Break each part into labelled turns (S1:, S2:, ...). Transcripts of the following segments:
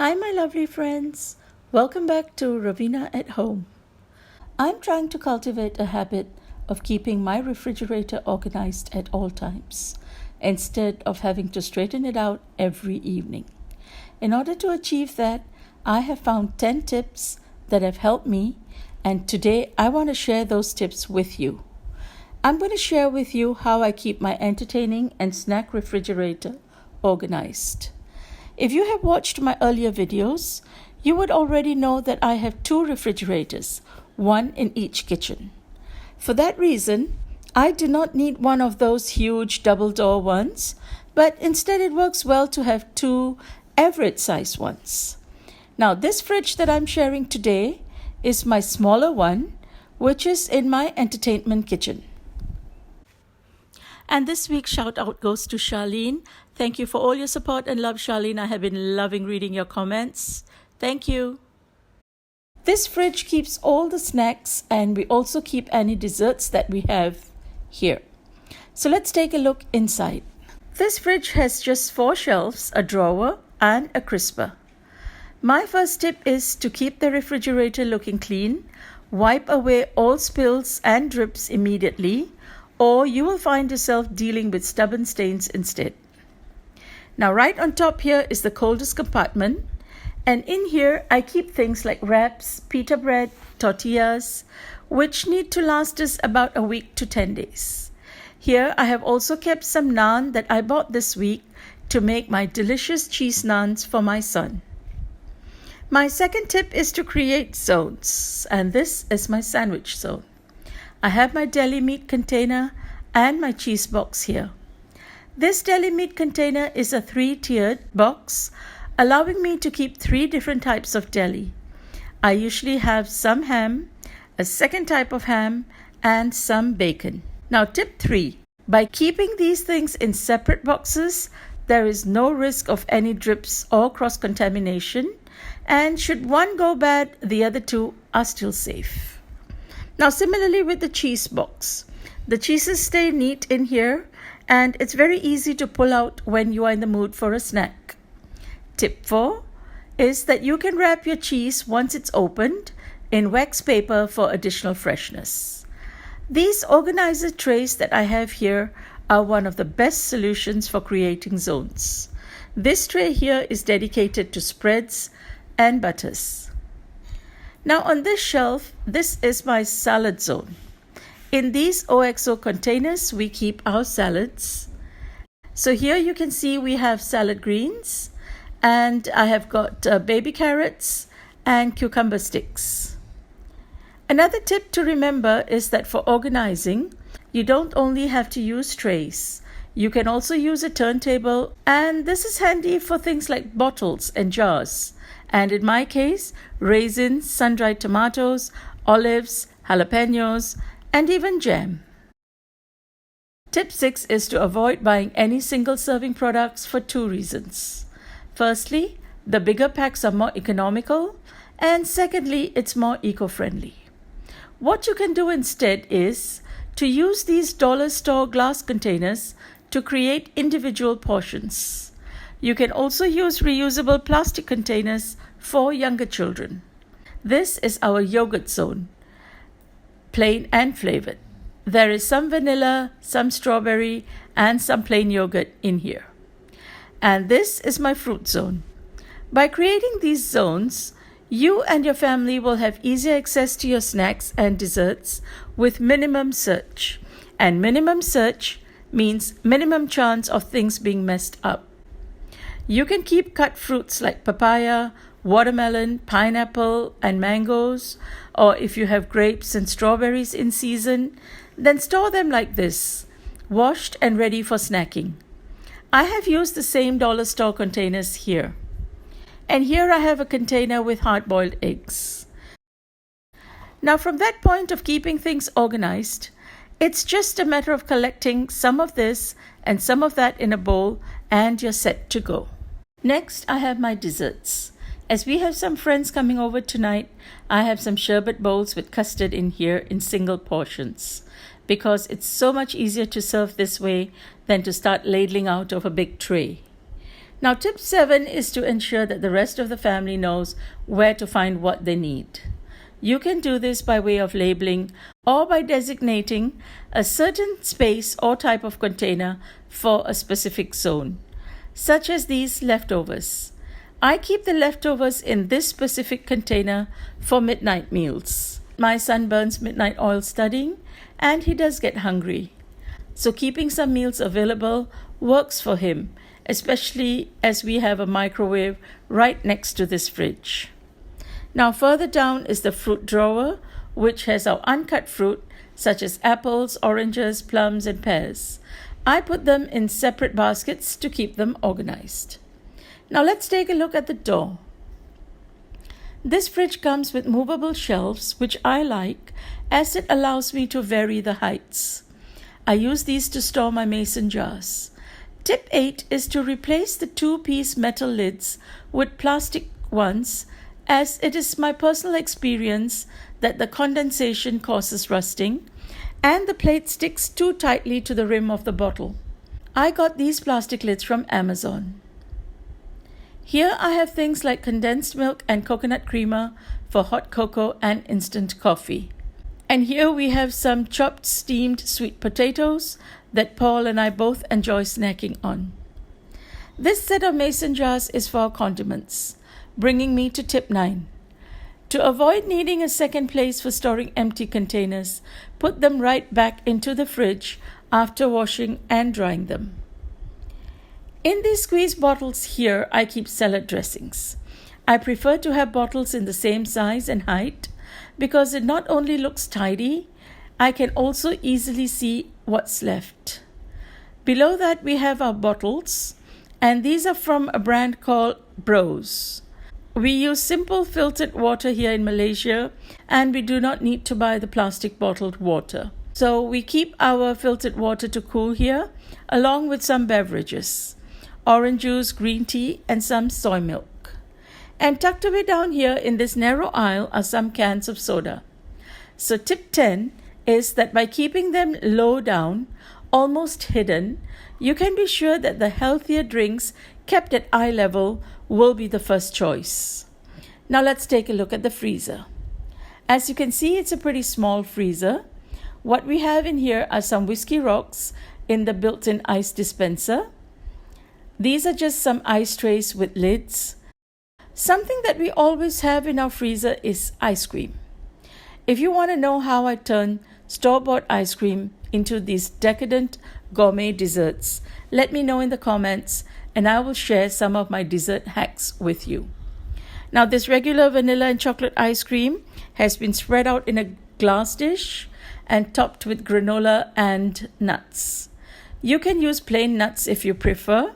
S1: Hi, my lovely friends. Welcome back to Raveena at Home. I'm trying to cultivate a habit of keeping my refrigerator organized at all times, instead of having to straighten it out every evening. In order to achieve that, I have found 10 tips that have helped me, and today I want to share those tips with you. I'm going to share with you how I keep my entertaining and snack refrigerator organized. If you have watched my earlier videos, you would already know that I have 2 refrigerators, one in each kitchen. For that reason, I do not need one of those huge double-door ones, but instead it works well to have 2 average-sized ones. Now, this fridge that I'm sharing today is my smaller one, which is in my entertainment kitchen. And this week's shout out goes to Charlene. Thank you for all your support and love, Charlene. I have been loving reading your comments. Thank you. This fridge keeps all the snacks, and we also keep any desserts that we have here. So let's take a look inside. This fridge has just 4 shelves, a drawer, and a crisper. My first tip is to keep the refrigerator looking clean. Wipe away all spills and drips immediately, or you will find yourself dealing with stubborn stains instead. Now, right on top here is the coldest compartment, and in here I keep things like wraps, pita bread, tortillas, which need to last us about a week to 10 days. Here I have also kept some naan that I bought this week to make my delicious cheese naans for my son. My second tip is to create zones, and this is my sandwich zone. I have my deli meat container and my cheese box here. This deli meat container is a 3-tiered box, allowing me to keep 3 different types of deli. I usually have some ham, a second type of ham, and some bacon. Now, tip 3. By keeping these things in separate boxes, there is no risk of any drips or cross-contamination, and should one go bad, the other 2 are still safe. Now, similarly with the cheese box, the cheeses stay neat in here, and it's very easy to pull out when you are in the mood for a snack. Tip 4 is that you can wrap your cheese once it's opened in wax paper for additional freshness. These organizer trays that I have here are one of the best solutions for creating zones. This tray here is dedicated to spreads and butters. Now, on this shelf, this is my salad zone. In these OXO containers, we keep our salads. So here you can see we have salad greens, and I have got baby carrots and cucumber sticks. Another tip to remember is that for organizing, you don't only have to use trays. You can also use a turntable, and this is handy for things like bottles and jars. And in my case, raisins, sun-dried tomatoes, olives, jalapenos, and even jam. Tip 6 is to avoid buying any single-serving products for 2 reasons. Firstly, the bigger packs are more economical, and secondly, it's more eco-friendly. What you can do instead is to use these dollar store glass containers to create individual portions. You can also use reusable plastic containers for younger children. This is our yogurt zone, plain and flavored. There is some vanilla, some strawberry, and some plain yogurt in here. And this is my fruit zone. By creating these zones, you and your family will have easier access to your snacks and desserts with minimum search. And minimum search means minimum chance of things being messed up. You can keep cut fruits like papaya, watermelon, pineapple, and mangoes, or if you have grapes and strawberries in season, then store them like this, washed and ready for snacking. I have used the same dollar store containers here. And here I have a container with hard-boiled eggs. Now, from that point of keeping things organized, it's just a matter of collecting some of this and some of that in a bowl, and you're set to go. Next, I have my desserts. As we have some friends coming over tonight, I have some sherbet bowls with custard in here in single portions, because it's so much easier to serve this way than to start ladling out of a big tray. Now, tip 7 is to ensure that the rest of the family knows where to find what they need. You can do this by way of labeling or by designating a certain space or type of container for a specific zone, such as these leftovers. I keep the leftovers in this specific container for midnight meals. My son burns midnight oil studying, and he does get hungry. So keeping some meals available works for him, especially as we have a microwave right next to this fridge. Now further down is the fruit drawer, which has our uncut fruit such as apples, oranges, plums, and pears. I put them in separate baskets to keep them organized. Now let's take a look at the door. This fridge comes with movable shelves, which I like as it allows me to vary the heights. I use these to store my mason jars. Tip 8 is to replace the 2-piece metal lids with plastic ones, as it is my personal experience that the condensation causes rusting and the plate sticks too tightly to the rim of the bottle. I got these plastic lids from Amazon. Here I have things like condensed milk and coconut creamer for hot cocoa and instant coffee. And here we have some chopped steamed sweet potatoes that Paul and I both enjoy snacking on. This set of mason jars is for our condiments, bringing me to tip 9. To avoid needing a second place for storing empty containers, put them right back into the fridge after washing and drying them. In these squeeze bottles here, I keep salad dressings. I prefer to have bottles in the same size and height because it not only looks tidy, I can also easily see what's left. Below that we have our bottles, and these are from a brand called Bros. We use simple filtered water here in Malaysia, and we do not need to buy the plastic bottled water. So we keep our filtered water to cool here, along with some beverages, orange juice, green tea, and some soy milk. And tucked away down here in this narrow aisle are some cans of soda. So tip 10 is that by keeping them low down, almost hidden, you can be sure that the healthier drinks kept at eye level will be the first choice. Now let's take a look at the freezer. As you can see, it's a pretty small freezer. What we have in here are some whiskey rocks in the built-in ice dispenser. These are just some ice trays with lids. Something that we always have in our freezer is ice cream. If you want to know how I turn store-bought ice cream into these decadent gourmet desserts, let me know in the comments and I will share some of my dessert hacks with you. Now this regular vanilla and chocolate ice cream has been spread out in a glass dish and topped with granola and nuts. You can use plain nuts if you prefer,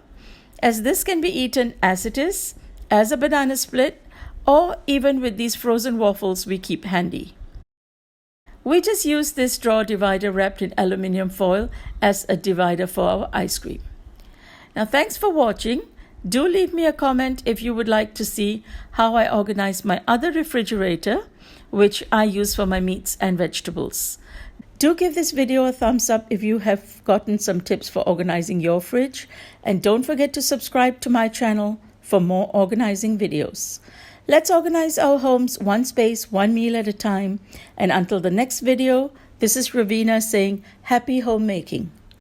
S1: as this can be eaten as it is, as a banana split, or even with these frozen waffles we keep handy. We just use this drawer divider wrapped in aluminium foil as a divider for our ice cream. Now thanks for watching. Do leave me a comment if you would like to see how I organize my other refrigerator, which I use for my meats and vegetables. Do give this video a thumbs up if you have gotten some tips for organizing your fridge, and don't forget to subscribe to my channel for more organizing videos. Let's organize our homes one space, one meal at a time. And until the next video, this is Raveena saying happy homemaking.